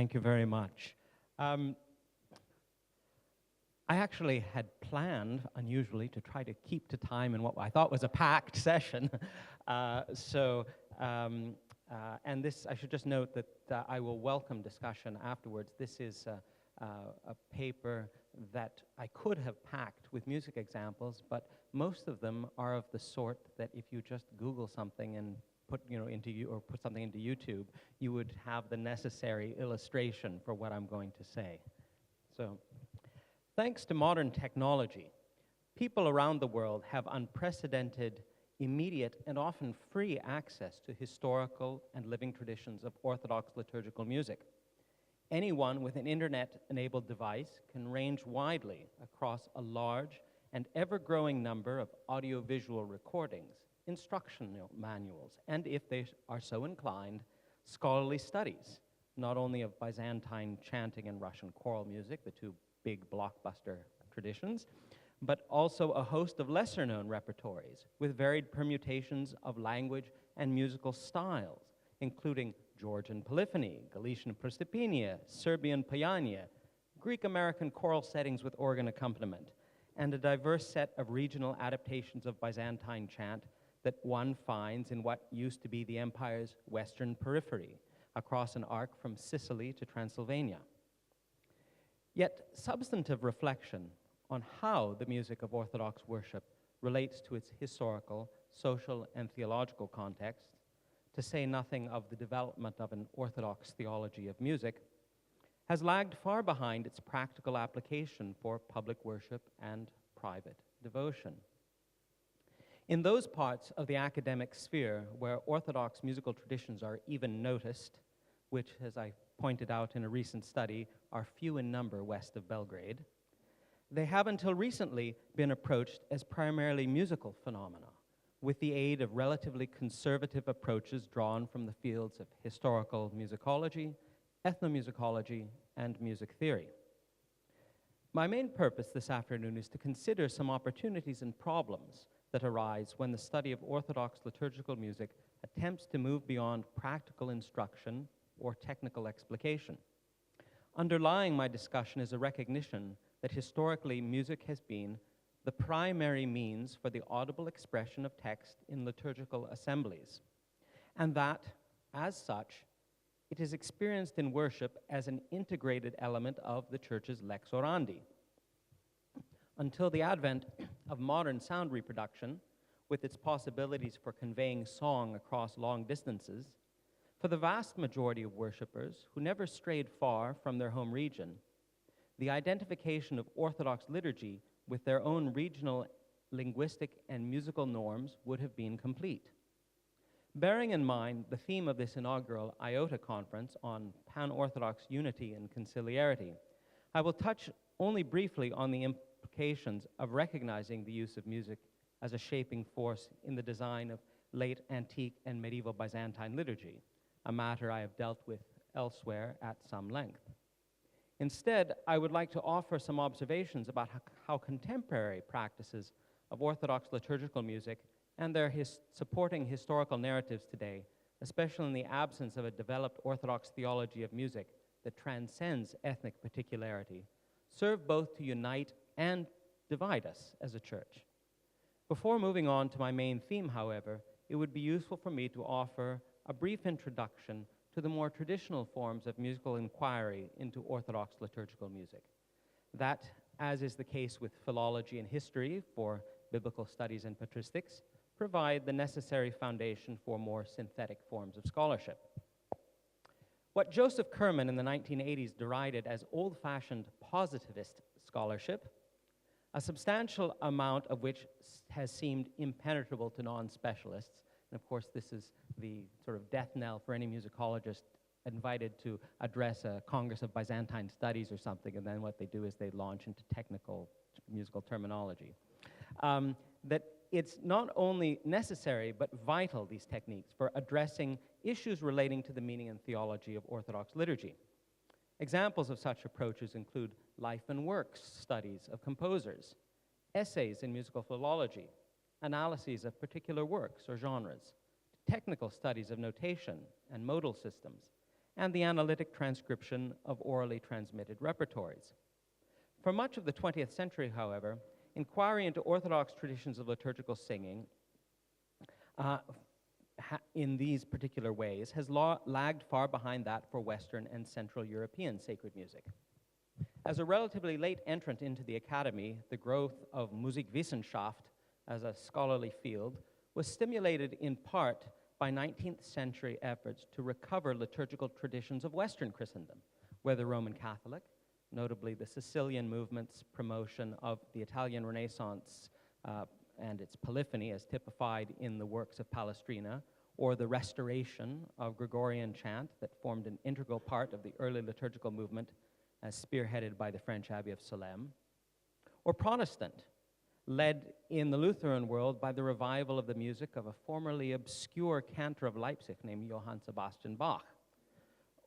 Thank you very much. I actually had planned, unusually, to try to keep to time in what I thought was a packed session. And this, I should just note that I will welcome discussion afterwards. This is a paper that I could have packed with music examples, but most of them are of the sort that if you just Google something and put something into YouTube, you would have the necessary illustration for what I'm going to say. So, thanks to modern technology, people around the world have unprecedented, immediate, and often free access to historical and living traditions of Orthodox liturgical music. Anyone with an internet-enabled device can range widely across a large and ever-growing number of audiovisual recordings, instructional manuals, and if they are so inclined, scholarly studies, not only of Byzantine chanting and Russian choral music, the two big blockbuster traditions, but also a host of lesser-known repertories with varied permutations of language and musical styles, including Georgian polyphony, Galician prostopinia, Serbian payania, Greek-American choral settings with organ accompaniment, and a diverse set of regional adaptations of Byzantine chant that one finds in what used to be the empire's western periphery, across an arc from Sicily to Transylvania. Yet substantive reflection on how the music of Orthodox worship relates to its historical, social, and theological context, to say nothing of the development of an Orthodox theology of music, has lagged far behind its practical application for public worship and private devotion. In those parts of the academic sphere where Orthodox musical traditions are even noticed, which, as I pointed out in a recent study, are few in number west of Belgrade, they have until recently been approached as primarily musical phenomena, with the aid of relatively conservative approaches drawn from the fields of historical musicology, ethnomusicology, and music theory. My main purpose this afternoon is to consider some opportunities and problems that arise when the study of Orthodox liturgical music attempts to move beyond practical instruction or technical explication. Underlying my discussion is a recognition that historically music has been the primary means for the audible expression of text in liturgical assemblies, and that, as such, it is experienced in worship as an integrated element of the Church's lex orandi. Until the advent of modern sound reproduction, with its possibilities for conveying song across long distances, for the vast majority of worshipers who never strayed far from their home region, the identification of Orthodox liturgy with their own regional linguistic and musical norms would have been complete. Bearing in mind the theme of this inaugural IOTA conference on pan-Orthodox unity and conciliarity, I will touch only briefly on the implications of recognizing the use of music as a shaping force in the design of late antique and medieval Byzantine liturgy, a matter I have dealt with elsewhere at some length. Instead, I would like to offer some observations about how contemporary practices of Orthodox liturgical music and their supporting historical narratives today, especially in the absence of a developed Orthodox theology of music that transcends ethnic particularity, serve both to unite and divide us as a church. Before moving on to my main theme, however, it would be useful for me to offer a brief introduction to the more traditional forms of musical inquiry into Orthodox liturgical music. That, as is the case with philology and history for biblical studies and patristics, provide the necessary foundation for more synthetic forms of scholarship. What Joseph Kerman in the 1980s derided as old-fashioned positivist scholarship, a substantial amount of which has seemed impenetrable to non-specialists, and of course this is the sort of death knell for any musicologist invited to address a Congress of Byzantine Studies or something, and then what they do is they launch into technical musical terminology. That it's not only necessary but vital, these techniques, for addressing issues relating to the meaning and theology of Orthodox liturgy. Examples of such approaches include life and works studies of composers, essays in musical philology, analyses of particular works or genres, technical studies of notation and modal systems, and the analytic transcription of orally transmitted repertories. For much of the 20th century, however, inquiry into Orthodox traditions of liturgical singing in these particular ways has lagged far behind that for Western and Central European sacred music. As a relatively late entrant into the academy, the growth of Musikwissenschaft as a scholarly field was stimulated in part by 19th century efforts to recover liturgical traditions of Western Christendom, whether Roman Catholic, notably the Sicilian movement's promotion of the Italian Renaissance and its polyphony as typified in the works of Palestrina, or the restoration of Gregorian chant that formed an integral part of the early liturgical movement as spearheaded by the French Abbey of Salem, or Protestant, led in the Lutheran world by the revival of the music of a formerly obscure cantor of Leipzig named Johann Sebastian Bach,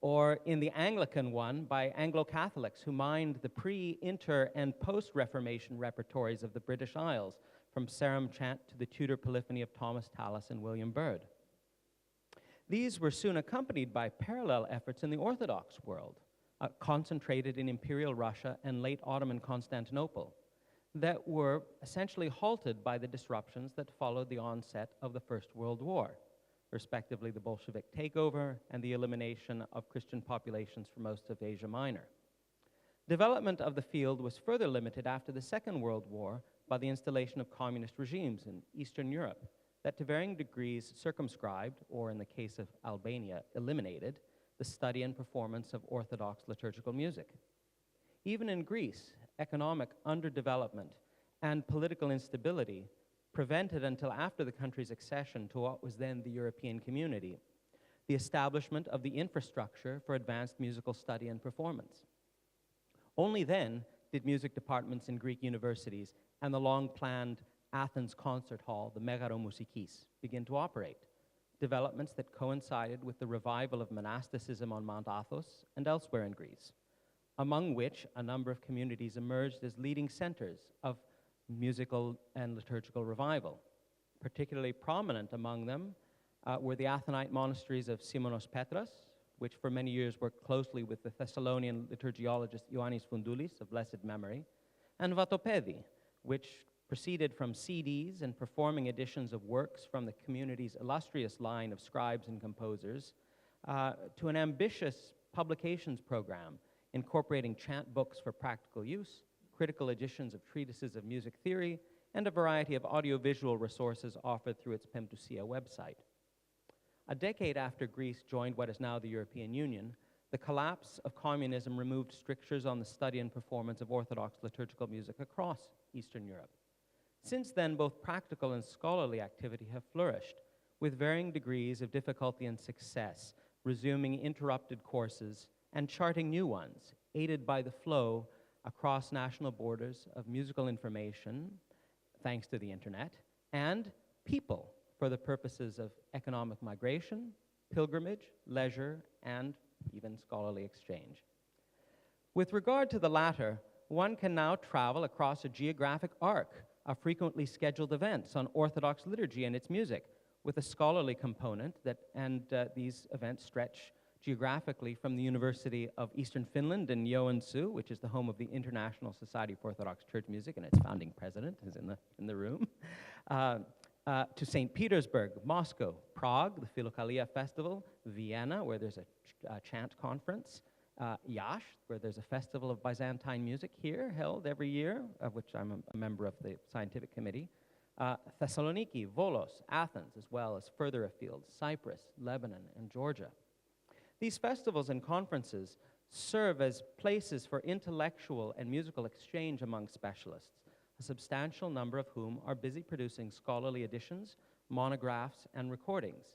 or in the Anglican one by Anglo-Catholics who mined the pre-, inter-, and post-Reformation repertories of the British Isles, from Sarum chant to the Tudor polyphony of Thomas Tallis and William Byrd. These were soon accompanied by parallel efforts in the Orthodox world, concentrated in Imperial Russia and late Ottoman Constantinople, that were essentially halted by the disruptions that followed the onset of the First World War, respectively the Bolshevik takeover and the elimination of Christian populations for most of Asia Minor. Development of the field was further limited after the Second World War by the installation of communist regimes in Eastern Europe that to varying degrees circumscribed, or in the case of Albania, eliminated, the study and performance of Orthodox liturgical music. Even in Greece, economic underdevelopment and political instability prevented until after the country's accession to what was then the European Community, the establishment of the infrastructure for advanced musical study and performance. Only then did music departments in Greek universities and the long-planned Athens concert hall, the Megaromusikis, begin to operate, developments that coincided with the revival of monasticism on Mount Athos and elsewhere in Greece, among which a number of communities emerged as leading centers of musical and liturgical revival. Particularly prominent among them were the Athonite monasteries of Simonos Petras, which for many years worked closely with the Thessalonian liturgiologist Ioannis Foundoulis of blessed memory, and Vatopedi, which proceeded from CDs and performing editions of works from the community's illustrious line of scribes and composers to an ambitious publications program incorporating chant books for practical use, critical editions of treatises of music theory, and a variety of audiovisual resources offered through its Pempousia website. A decade after Greece joined what is now the European Union, the collapse of communism removed strictures on the study and performance of Orthodox liturgical music across Eastern Europe. Since then, both practical and scholarly activity have flourished, with varying degrees of difficulty and success, resuming interrupted courses and charting new ones, aided by the flow across national borders of musical information, thanks to the internet, and people for the purposes of economic migration, pilgrimage, leisure, and even scholarly exchange. With regard to the latter, one can now travel across a geographic arc of frequently scheduled events on Orthodox liturgy and its music, with a scholarly component these events stretch geographically from the University of Eastern Finland in Joensuu, which is the home of the International Society for Orthodox Church Music, and its founding president is in the room, to St. Petersburg, Moscow, Prague, the Philokalia Festival, Vienna, where there's a chant conference, Iași, where there's a festival of Byzantine music here, held every year, of which I'm a member of the scientific committee, Thessaloniki, Volos, Athens, as well as further afield, Cyprus, Lebanon, and Georgia. These festivals and conferences serve as places for intellectual and musical exchange among specialists, a substantial number of whom are busy producing scholarly editions, monographs, and recordings.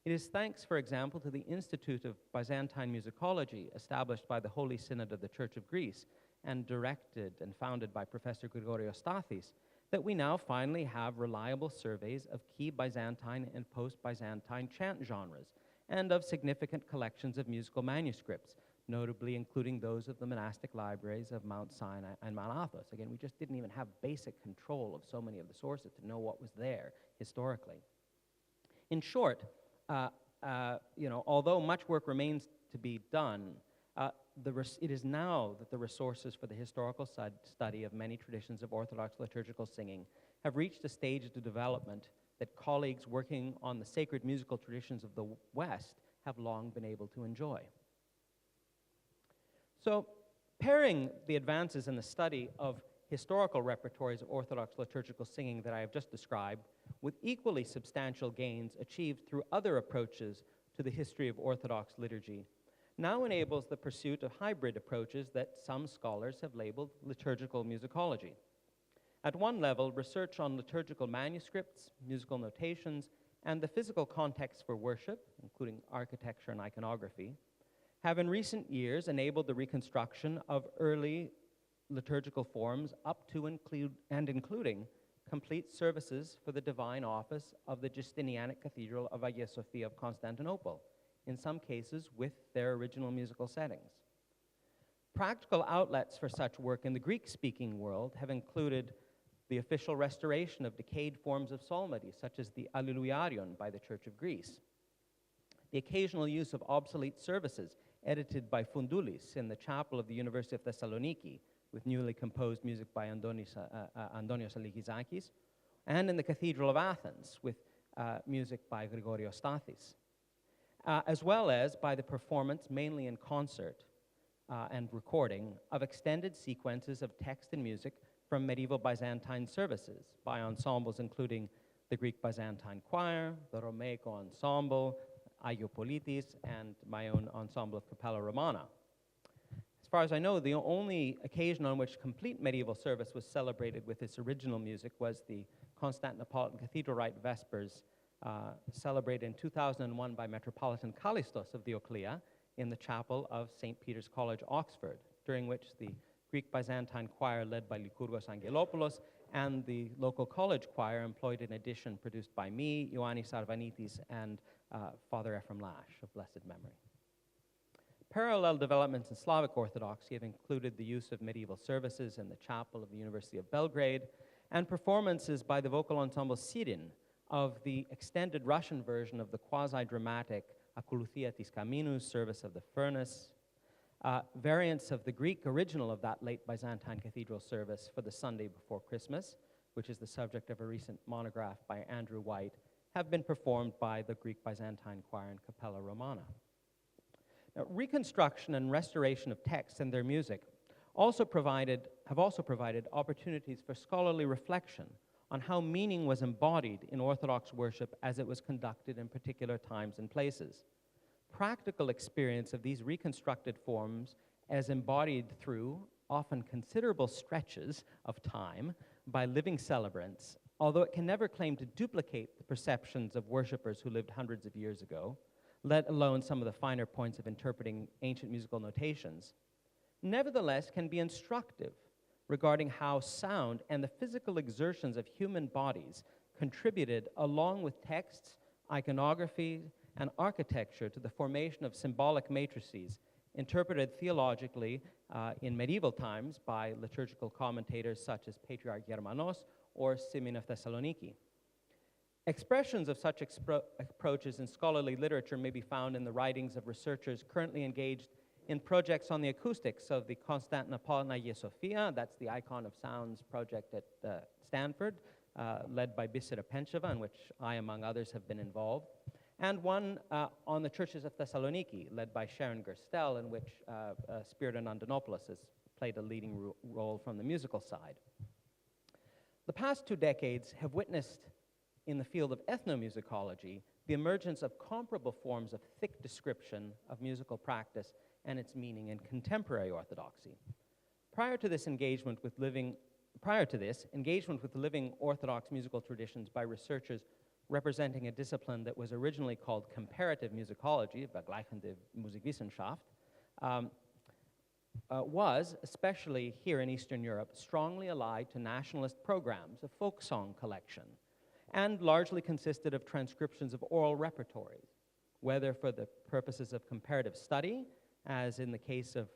It is thanks, for example, to the Institute of Byzantine Musicology, established by the Holy Synod of the Church of Greece and directed and founded by Professor Grigorios Stathis, that we now finally have reliable surveys of key Byzantine and post-Byzantine chant genres and of significant collections of musical manuscripts, notably including those of the monastic libraries of Mount Sinai and Mount Athos. Again, we just didn't even have basic control of so many of the sources to know what was there historically. In short, although much work remains to be done. It is now that the resources for the historical study of many traditions of Orthodox liturgical singing have reached a stage of development that colleagues working on the sacred musical traditions of the West have long been able to enjoy. So, pairing the advances in the study of historical repertories of Orthodox liturgical singing that I have just described with equally substantial gains achieved through other approaches to the history of Orthodox liturgy now enables the pursuit of hybrid approaches that some scholars have labeled liturgical musicology. At one level, research on liturgical manuscripts, musical notations, and the physical context for worship, including architecture and iconography, have in recent years enabled the reconstruction of early liturgical forms up to including complete services for the divine office of the Justinianic Cathedral of Hagia Sophia of Constantinople, in some cases with their original musical settings. Practical outlets for such work in the Greek-speaking world have included the official restoration of decayed forms of psalmody, such as the Alleluiarion by the Church of Greece, the occasional use of obsolete services edited by Fundulis in the chapel of the University of Thessaloniki, with newly composed music by Andonios Aligizakis, and in the Cathedral of Athens, with music by Grigorios Stathis, as well as by the performance, mainly in concert and recording, of extended sequences of text and music from medieval Byzantine services by ensembles including the Greek Byzantine Choir, the Romaico Ensemble, Agiopolitis, and my own ensemble of Capella Romana. As far as I know, the only occasion on which complete medieval service was celebrated with its original music was the Constantinopolitan Cathedral Rite Vespers, celebrated in 2001 by Metropolitan Kallistos of Dioclea in the chapel of St. Peter's College, Oxford, during which the Greek Byzantine choir led by Lykurgos Angelopoulos and the local college choir employed an edition produced by me, Ioannis Arvanitis, and Father Ephraim Lash of blessed memory. Parallel developments in Slavic Orthodoxy have included the use of medieval services in the chapel of the University of Belgrade and performances by the vocal ensemble Sirin of the extended Russian version of the quasi-dramatic Akuluthia tis Kaminous service of the furnace, variants of the Greek original of that late Byzantine cathedral service for the Sunday before Christmas, which is the subject of a recent monograph by Andrew White, have been performed by the Greek Byzantine choir in Capella Romana. Now, reconstruction and restoration of texts and their music have also provided opportunities for scholarly reflection on how meaning was embodied in Orthodox worship as it was conducted in particular times and places. Practical experience of these reconstructed forms as embodied through often considerable stretches of time by living celebrants, although it can never claim to duplicate the perceptions of worshipers who lived hundreds of years ago, let alone some of the finer points of interpreting ancient musical notations, nevertheless can be instructive regarding how sound and the physical exertions of human bodies contributed, along with texts, iconography, and architecture, to the formation of symbolic matrices interpreted theologically in medieval times by liturgical commentators such as Patriarch Germanos or Simeon of Thessaloniki. Expressions of such approaches in scholarly literature may be found in the writings of researchers currently engaged in projects on the acoustics of the Constantinopolitan Hagia Sophia, that's the Icon of Sounds project at Stanford, led by Bisera Pencheva, in which I, among others, have been involved, and one on the churches of Thessaloniki, led by Sharon Gerstel, in which Spiridon Andonopoulos has played a leading role from the musical side. The past 2 decades have witnessed, in the field of ethnomusicology, the emergence of comparable forms of thick description of musical practice and its meaning in contemporary orthodoxy. Prior to this, engagement with living Orthodox musical traditions by researchers representing a discipline that was originally called comparative musicology, Vergleichende Musikwissenschaft, was, especially here in Eastern Europe, strongly allied to nationalist programs, a folk song collection, and largely consisted of transcriptions of oral repertories, whether for the purposes of comparative study, as in the case of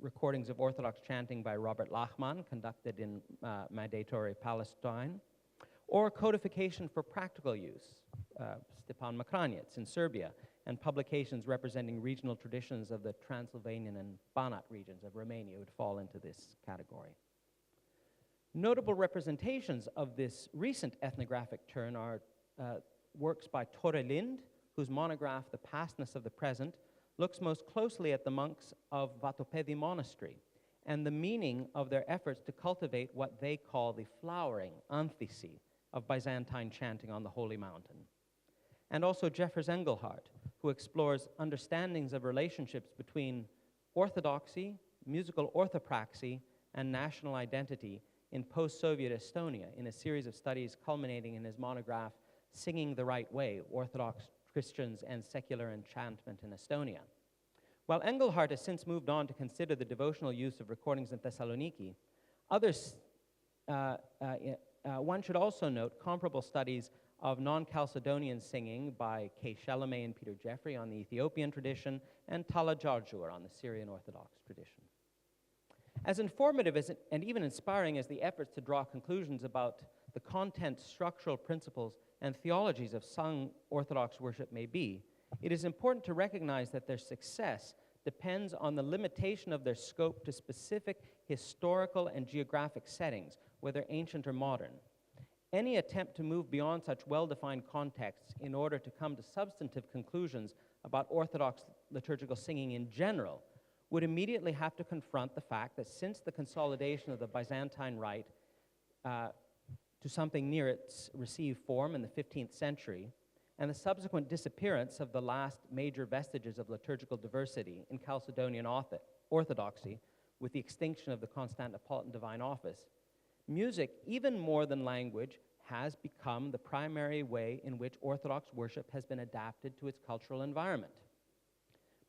recordings of Orthodox chanting by Robert Lachmann, conducted in Mandatory Palestine, or codification for practical use, Stepan Makranec in Serbia, and publications representing regional traditions of the Transylvanian and Banat regions of Romania would fall into this category. Notable representations of this recent ethnographic turn are works by Tore Lind, whose monograph, The Pastness of the Present, looks most closely at the monks of Vatopedi Monastery and the meaning of their efforts to cultivate what they call the flowering anthisi of Byzantine chanting on the Holy Mountain. And also Jeffers Engelhardt, who explores understandings of relationships between orthodoxy, musical orthopraxy, and national identity in post-Soviet Estonia in a series of studies culminating in his monograph, Singing the Right Way, Orthodox Christians and Secular Enchantment in Estonia. While Engelhardt has since moved on to consider the devotional use of recordings in Thessaloniki, one should also note comparable studies of non-Chalcedonian singing by Kay Shelame and Peter Jeffrey on the Ethiopian tradition, and Tala Jarjur on the Syrian Orthodox tradition. As informative and even inspiring as the efforts to draw conclusions about the content, structural principles, and theologies of sung Orthodox worship may be, it is important to recognize that their success depends on the limitation of their scope to specific historical and geographic settings, whether ancient or modern. Any attempt to move beyond such well-defined contexts in order to come to substantive conclusions about Orthodox liturgical singing in general would immediately have to confront the fact that since the consolidation of the Byzantine Rite to something near its received form in the 15th century, and the subsequent disappearance of the last major vestiges of liturgical diversity in Chalcedonian orthodoxy with the extinction of the Constantinopolitan Divine Office, music, even more than language, has become the primary way in which Orthodox worship has been adapted to its cultural environment.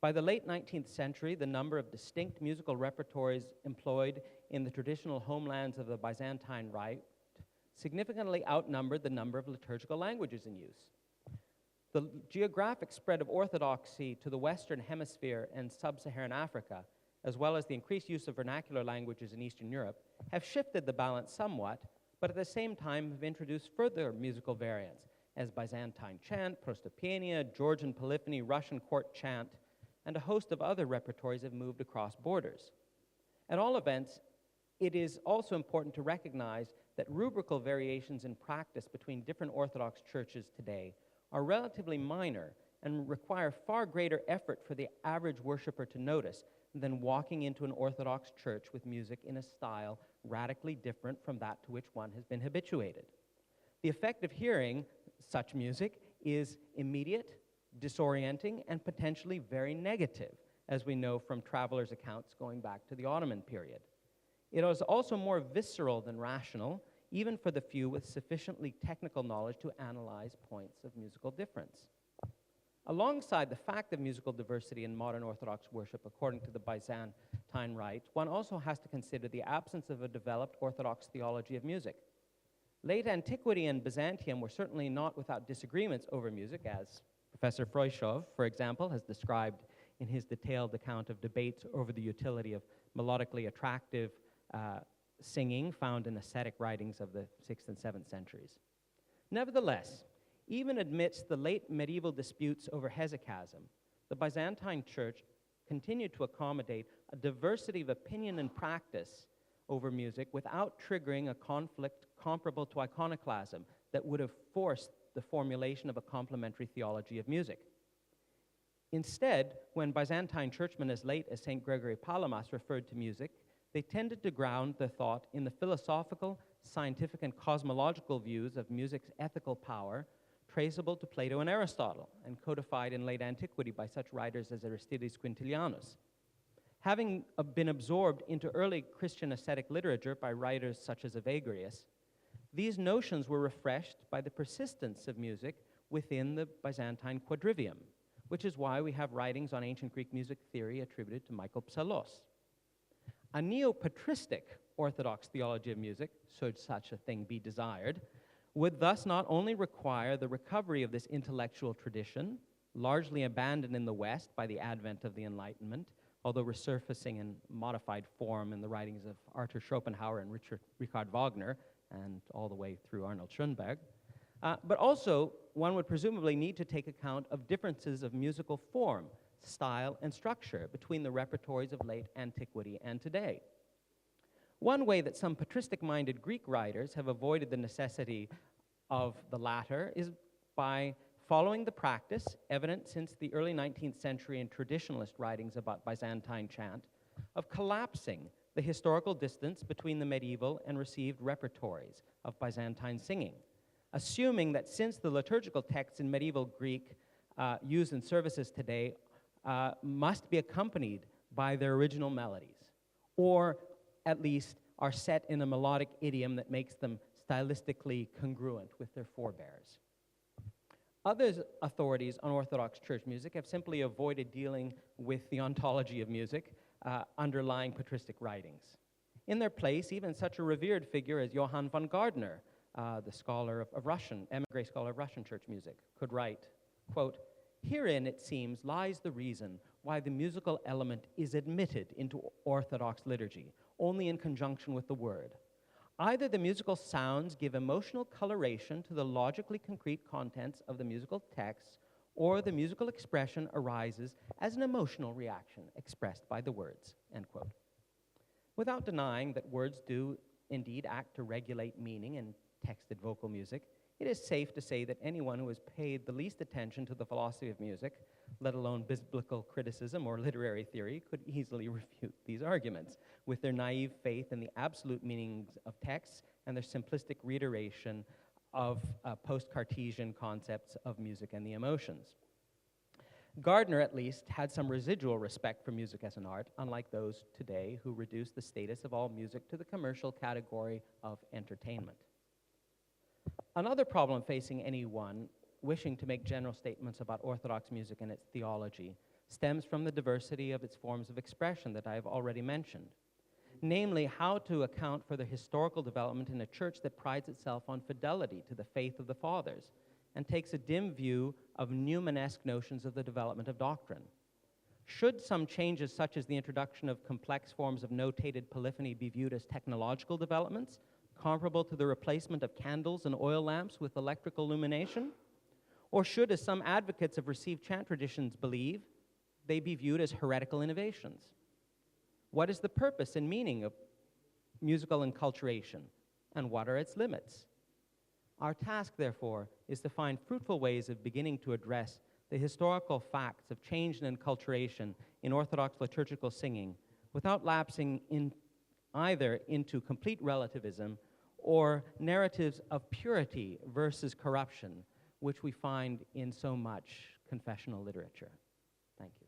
By the late 19th century, the number of distinct musical repertories employed in the traditional homelands of the Byzantine Rite significantly outnumbered the number of liturgical languages in use. The geographic spread of orthodoxy to the Western Hemisphere and sub-Saharan Africa, as well as the increased use of vernacular languages in Eastern Europe, have shifted the balance somewhat, but at the same time have introduced further musical variants, as Byzantine chant, prostopienia, Georgian polyphony, Russian court chant, and a host of other repertories have moved across borders. At all events, it is also important to recognize that rubrical variations in practice between different Orthodox churches today are relatively minor and require far greater effort for the average worshiper to notice than walking into an Orthodox church with music in a style radically different from that to which one has been habituated. The effect of hearing such music is immediate, disorienting, and potentially very negative, as we know from travelers' accounts going back to the Ottoman period. It is also more visceral than rational, even for the few with sufficiently technical knowledge to analyze points of musical difference. Alongside the fact of musical diversity in modern Orthodox worship according to the Byzantine Rite, one also has to consider the absence of a developed Orthodox theology of music. Late antiquity and Byzantium were certainly not without disagreements over music, as Professor Freushov, for example, has described in his detailed account of debates over the utility of melodically attractive singing found in ascetic writings of the 6th and 7th centuries. Nevertheless, even amidst the late medieval disputes over hesychasm, the Byzantine Church continued to accommodate a diversity of opinion and practice over music without triggering a conflict comparable to iconoclasm that would have forced the formulation of a complementary theology of music. Instead, when Byzantine churchmen as late as St. Gregory Palamas referred to music, they tended to ground their thought in the philosophical, scientific, and cosmological views of music's ethical power, traceable to Plato and Aristotle, and codified in late antiquity by such writers as Aristides Quintilianus. Having been absorbed into early Christian ascetic literature by writers such as Evagrius, these notions were refreshed by the persistence of music within the Byzantine quadrivium, which is why we have writings on ancient Greek music theory attributed to Michael Psellos. A neo-patristic Orthodox theology of music, should such a thing be desired, would thus not only require the recovery of this intellectual tradition, largely abandoned in the West by the advent of the Enlightenment, although resurfacing in modified form in the writings of Arthur Schopenhauer and Richard Wagner, and all the way through Arnold Schoenberg, But also, one would presumably need to take account of differences of musical form, style, and structure between the repertories of late antiquity and today. One way that some patristic-minded Greek writers have avoided the necessity of the latter is by following the practice, evident since the early 19th century in traditionalist writings about Byzantine chant, of collapsing the historical distance between the medieval and received repertories of Byzantine singing, assuming that since the liturgical texts in medieval Greek used in services today must be accompanied by their original melodies, or at least are set in a melodic idiom that makes them stylistically congruent with their forebears. Other authorities on Orthodox church music have simply avoided dealing with the ontology of music underlying patristic writings. In their place, even such a revered figure as Johann von Gardner, the scholar of Russian, emigre scholar of Russian church music, could write, quote, "Herein, it seems, lies the reason why the musical element is admitted into Orthodox liturgy, only in conjunction with the word. Either the musical sounds give emotional coloration to the logically concrete contents of the musical texts, or the musical expression arises as an emotional reaction expressed by the words," end quote. Without denying that words do indeed act to regulate meaning in texted vocal music, it is safe to say that anyone who has paid the least attention to the philosophy of music, let alone biblical criticism or literary theory, could easily refute these arguments with their naive faith in the absolute meanings of texts and their simplistic reiteration of post-Cartesian concepts of music and the emotions. Gardner, at least, had some residual respect for music as an art, unlike those today who reduce the status of all music to the commercial category of entertainment. Another problem facing anyone wishing to make general statements about Orthodox music and its theology stems from the diversity of its forms of expression that I have already mentioned, namely how to account for the historical development in a church that prides itself on fidelity to the faith of the fathers and takes a dim view of Newmanesque notions of the development of doctrine. Should some changes such as the introduction of complex forms of notated polyphony be viewed as technological developments, comparable to the replacement of candles and oil lamps with electrical illumination? Or should, as some advocates of received chant traditions believe, they be viewed as heretical innovations? What is the purpose and meaning of musical enculturation, and what are its limits? Our task, therefore, is to find fruitful ways of beginning to address the historical facts of change and enculturation in Orthodox liturgical singing without lapsing either into complete relativism or narratives of purity versus corruption, which we find in so much confessional literature. Thank you.